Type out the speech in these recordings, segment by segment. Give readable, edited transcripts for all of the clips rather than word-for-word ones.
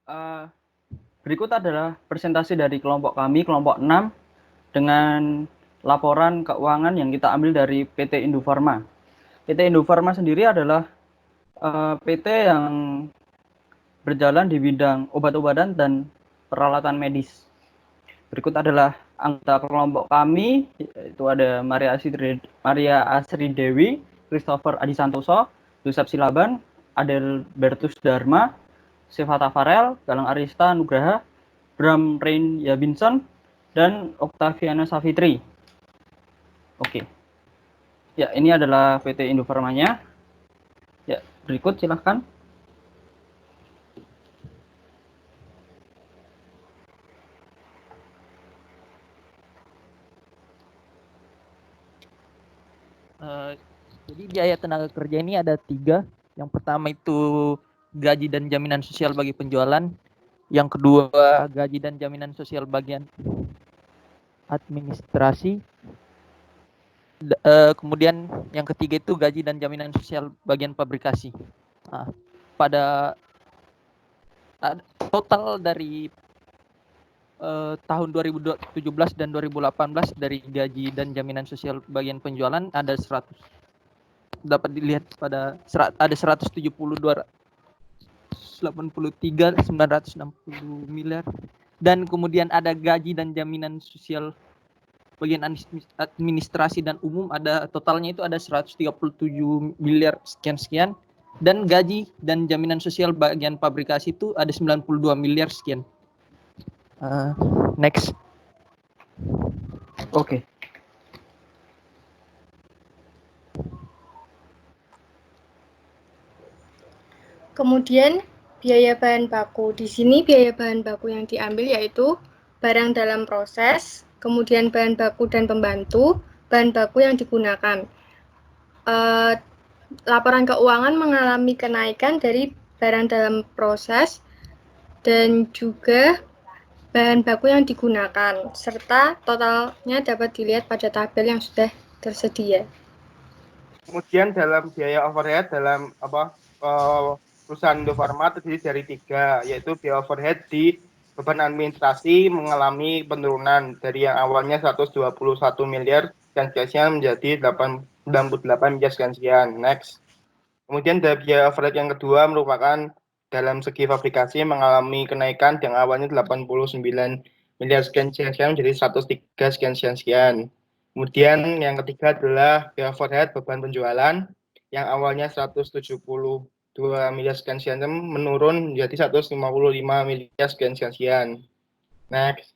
Eh, Berikut adalah presentasi dari kelompok kami, kelompok 6, dengan laporan keuangan yang kita ambil dari PT Indofarma. PT Indofarma sendiri adalah PT yang berjalan di bidang obat-obatan dan peralatan medis. Berikut adalah anggota kelompok kami, yaitu ada Maria Asri Dewi, Christopher Adi Santoso, Yusuf Silaban, Adelbertus Dharma, Seva Tafarel, Galang Arista Nugraha, Bram Rain Yabinson, dan Oktaviana Savitri. Oke. Ya, ini adalah PT Indofarmanya. Ya, berikut silahkan. Jadi biaya tenaga kerja ini ada 3. Yang pertama itu gaji dan jaminan sosial bagi penjualan. Yang kedua gaji dan jaminan sosial bagian administrasi. Kemudian yang ketiga itu gaji dan jaminan sosial bagian pabrikasi. Nah, pada total dari tahun 2017 dan 2018 dari gaji dan jaminan sosial bagian penjualan ada 100, dapat dilihat pada ada 172.960 miliar, dan kemudian ada gaji dan jaminan sosial bagian administrasi dan umum ada totalnya itu ada 137 miliar sekian, dan gaji dan jaminan sosial bagian pabrikasi itu ada 92 miliar sekian. Next. Oke. Kemudian biaya bahan baku. Di sini biaya bahan baku yang diambil yaitu barang dalam proses, kemudian bahan baku dan pembantu, bahan baku yang digunakan. Laporan keuangan mengalami kenaikan dari barang dalam proses dan juga bahan baku yang digunakan, serta totalnya dapat dilihat pada tabel yang sudah tersedia. Kemudian dalam biaya overhead dalam perusahaan Indofarma terdiri dari 3, yaitu biaya overhead di beban administrasi mengalami penurunan dari yang awalnya 121 miliar sekian menjadi 98 miliar sekian. Next. Kemudian dari biaya overhead yang kedua merupakan dalam segi fabrikasi mengalami kenaikan yang awalnya 89 miliar sekian menjadi 103 sekian. Kemudian yang ketiga adalah biaya overhead beban penjualan yang awalnya 172 miliar sekian menurun menjadi 155 miliar sekian. Next.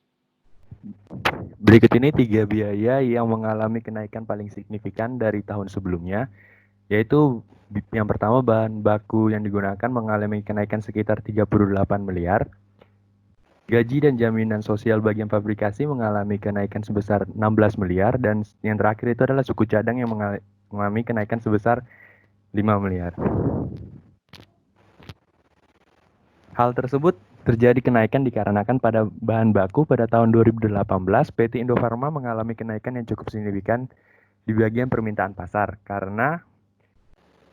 Berikut ini 3 biaya yang mengalami kenaikan paling signifikan dari tahun sebelumnya, yaitu yang pertama bahan baku yang digunakan mengalami kenaikan sekitar 38 miliar. Gaji dan jaminan sosial bagian fabrikasi mengalami kenaikan sebesar 16 miliar, dan yang terakhir itu adalah suku cadang yang mengalami kenaikan sebesar 5 miliar. Hal tersebut terjadi kenaikan dikarenakan pada bahan baku pada tahun 2018 PT Indofarma mengalami kenaikan yang cukup signifikan di bagian permintaan pasar karena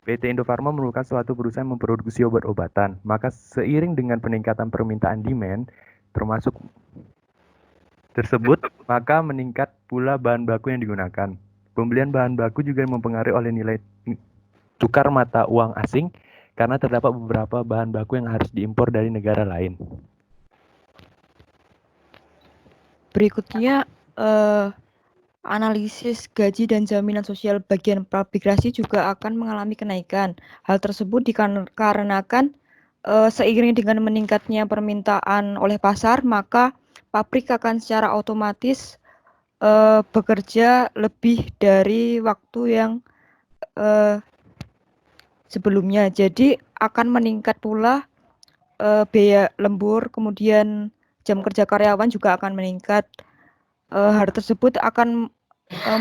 PT Indofarma merupakan suatu perusahaan memproduksi obat-obatan. Maka seiring dengan peningkatan permintaan demand termasuk tersebut, maka meningkat pula bahan baku yang digunakan. Pembelian bahan baku juga mempengaruhi oleh nilai tukar mata uang asing karena terdapat beberapa bahan baku yang harus diimpor dari negara lain. Berikutnya analisis gaji dan jaminan sosial bagian pabrikasi juga akan mengalami kenaikan. Hal tersebut dikarenakan seiring dengan meningkatnya permintaan oleh pasar, maka pabrik akan secara otomatis bekerja lebih dari waktu yang sebelumnya. Jadi akan meningkat pula biaya lembur, kemudian jam kerja karyawan juga akan meningkat. Hal tersebut akan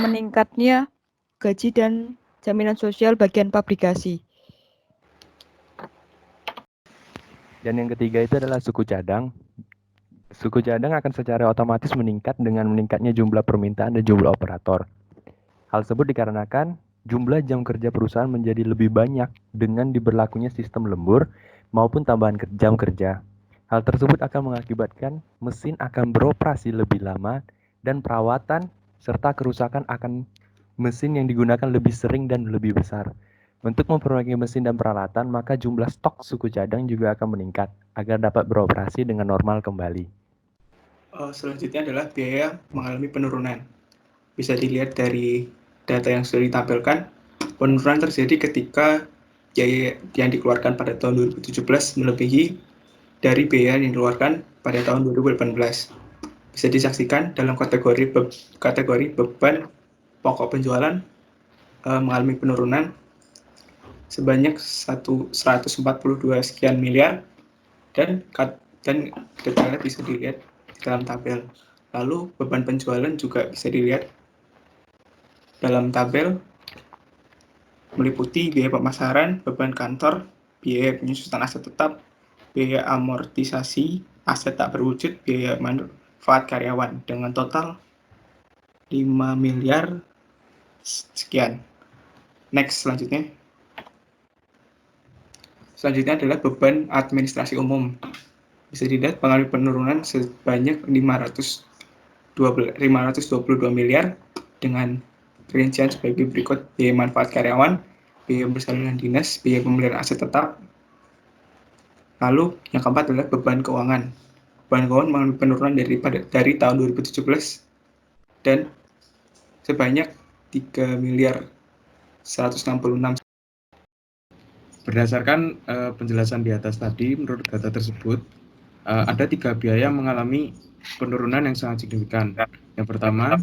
meningkatnya gaji dan jaminan sosial bagian pabrikasi. Dan yang ketiga itu adalah suku cadang. Suku cadang akan secara otomatis meningkat dengan meningkatnya jumlah permintaan dan jumlah operator. Hal tersebut dikarenakan jumlah jam kerja perusahaan menjadi lebih banyak dengan diberlakunya sistem lembur maupun tambahan jam kerja. Hal tersebut akan mengakibatkan mesin akan beroperasi lebih lama dan perawatan serta kerusakan akan mesin yang digunakan lebih sering dan lebih besar. Untuk memperbaiki mesin dan peralatan, maka jumlah stok suku cadang juga akan meningkat agar dapat beroperasi dengan normal kembali. Selanjutnya adalah biaya mengalami penurunan. Bisa dilihat dari data yang sudah ditampilkan, penurunan terjadi ketika biaya yang dikeluarkan pada tahun 2017 melebihi dari biaya yang dikeluarkan pada tahun 2018. Bisa disaksikan dalam kategori beban pokok penjualan mengalami penurunan sebanyak 142 sekian miliar dan detailnya bisa dilihat di dalam tabel. Lalu beban penjualan juga bisa dilihat dalam tabel meliputi biaya pemasaran, beban kantor, biaya penyusutan aset tetap, biaya amortisasi aset tak berwujud, biaya manfaat karyawan dengan total 5 miliar sekian. Next, selanjutnya adalah beban administrasi umum. Bisa dilihat mengalami penurunan sebanyak 522 miliar dengan rincian sebagai berikut: biaya manfaat karyawan, biaya bersalinan dinas, biaya pemeliharaan aset tetap. Lalu yang keempat adalah beban keuangan. Beban keuangan mengalami penurunan dari tahun 2017 dan sebanyak 3 miliar 166. Berdasarkan penjelasan di atas tadi, menurut data tersebut, ada 3 biaya mengalami penurunan yang sangat signifikan. Yang pertama,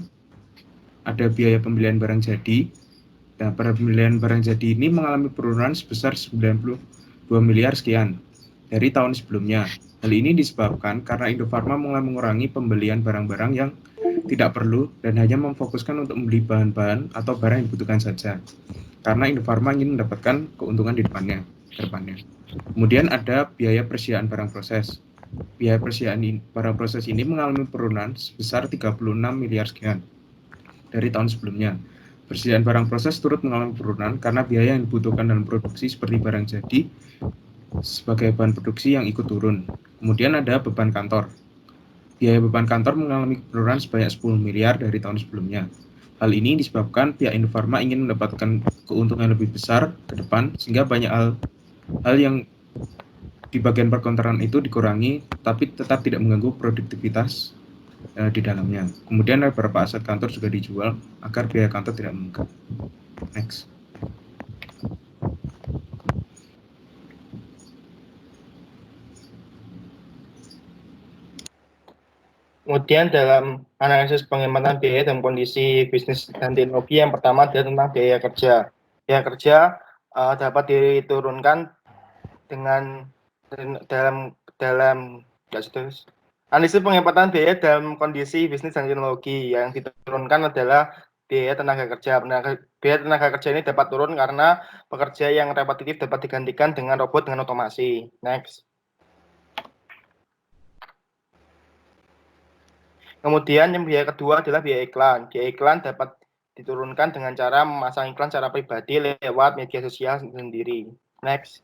ada biaya pembelian barang jadi. Nah, pada pembelian barang jadi ini mengalami penurunan sebesar 92 miliar sekian dari tahun sebelumnya. Hal ini disebabkan karena Indofarma mulai mengurangi pembelian barang-barang yang tidak perlu dan hanya memfokuskan untuk membeli bahan-bahan atau barang yang dibutuhkan saja. Karena Indofarma ingin mendapatkan keuntungan di depannya. Kemudian ada biaya persediaan barang proses. Biaya persediaan barang proses ini mengalami penurunan sebesar 36 miliar sekian dari tahun sebelumnya. Persediaan barang proses turut mengalami penurunan karena biaya yang dibutuhkan dalam produksi seperti barang jadi sebagai bahan produksi yang ikut turun. Kemudian ada beban kantor. Biaya beban kantor mengalami penurunan sebanyak 10 miliar dari tahun sebelumnya. Hal ini disebabkan pihak Indofarma ingin mendapatkan keuntungan lebih besar ke depan, sehingga banyak hal yang di bagian perkantoran itu dikurangi, tapi tetap tidak mengganggu produktivitas di dalamnya. Kemudian beberapa aset kantor juga dijual agar biaya kantor tidak membengkak. Next. Kemudian dalam analisis penghematan biaya dalam kondisi bisnis dan teknologi, yang pertama adalah tentang biaya kerja. Biaya kerja dapat diturunkan dengan analisis penghematan biaya dalam kondisi bisnis dan teknologi. Yang diturunkan adalah biaya tenaga kerja. Biaya tenaga kerja ini dapat turun karena pekerja yang repetitif dapat digantikan dengan robot dengan otomasi. Next. Kemudian yang biaya kedua adalah biaya iklan. Biaya iklan dapat diturunkan dengan cara memasang iklan secara pribadi lewat media sosial sendiri. Next.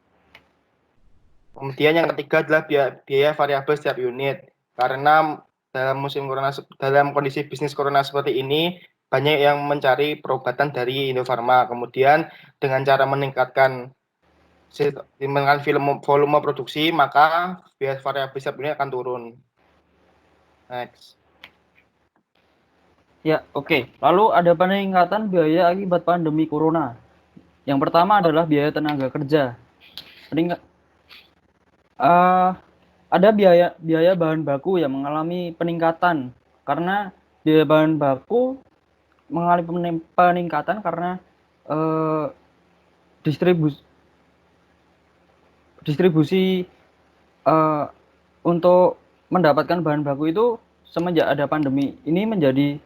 Kemudian yang ketiga adalah biaya variabel setiap unit. Karena dalam kondisi bisnis corona seperti ini, banyak yang mencari perobatan dari Indofarma. Kemudian dengan cara meningkatkan volume produksi, maka biaya variabel setiap unit akan turun. Next. Ya, oke. Lalu ada peningkatan biaya akibat pandemi corona. Yang pertama adalah biaya tenaga kerja. Ada biaya bahan baku yang mengalami peningkatan karena biaya bahan baku mengalami peningkatan karena distribusi untuk mendapatkan bahan baku itu semenjak ada pandemi ini menjadi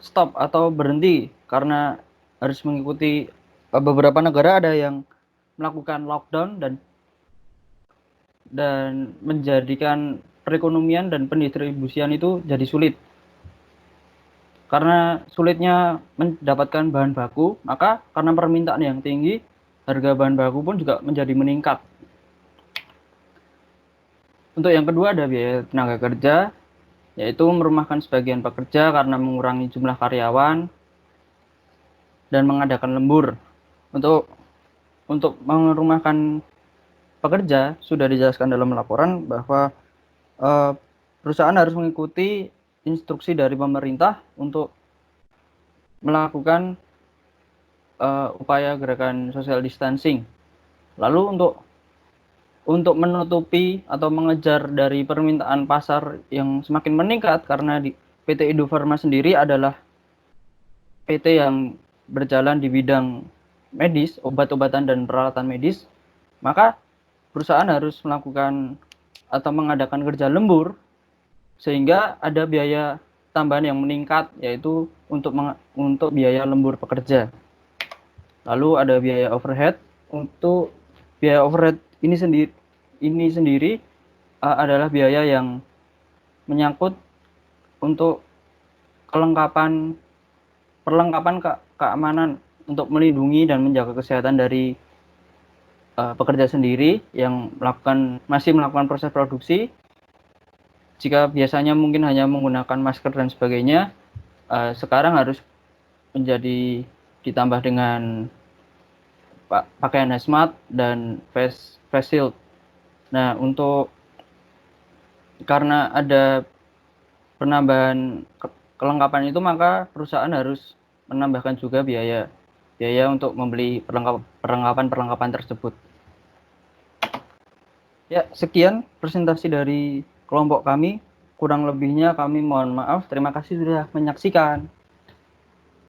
stop atau berhenti karena harus mengikuti beberapa negara ada yang melakukan lockdown dan menjadikan perekonomian dan pendistribusian itu jadi sulit. Karena sulitnya mendapatkan bahan baku, maka karena permintaan yang tinggi, harga bahan baku pun juga menjadi meningkat. Untuk yang kedua ada biaya tenaga kerja, yaitu merumahkan sebagian pekerja karena mengurangi jumlah karyawan dan mengadakan lembur. Untuk merumahkan pekerja sudah dijelaskan dalam laporan bahwa perusahaan harus mengikuti instruksi dari pemerintah untuk melakukan upaya gerakan social distancing. Lalu untuk menutupi atau mengejar dari permintaan pasar yang semakin meningkat, karena di PT Indofarma sendiri adalah PT yang berjalan di bidang medis, obat-obatan dan peralatan medis, maka perusahaan harus melakukan atau mengadakan kerja lembur sehingga ada biaya tambahan yang meningkat, yaitu untuk biaya lembur pekerja. Lalu ada biaya overhead. Untuk biaya overhead ini sendiri adalah biaya yang menyangkut untuk perlengkapan keamanan untuk melindungi dan menjaga kesehatan dari pekerja sendiri yang masih melakukan proses produksi. Jika biasanya mungkin hanya menggunakan masker dan sebagainya, sekarang harus ditambah dengan pakaian hazmat dan face shield. Nah, karena ada penambahan kelengkapan itu, maka perusahaan harus menambahkan juga biaya untuk membeli perlengkapan tersebut. Ya, sekian presentasi dari kelompok kami. Kurang lebihnya kami mohon maaf. Terima kasih sudah menyaksikan.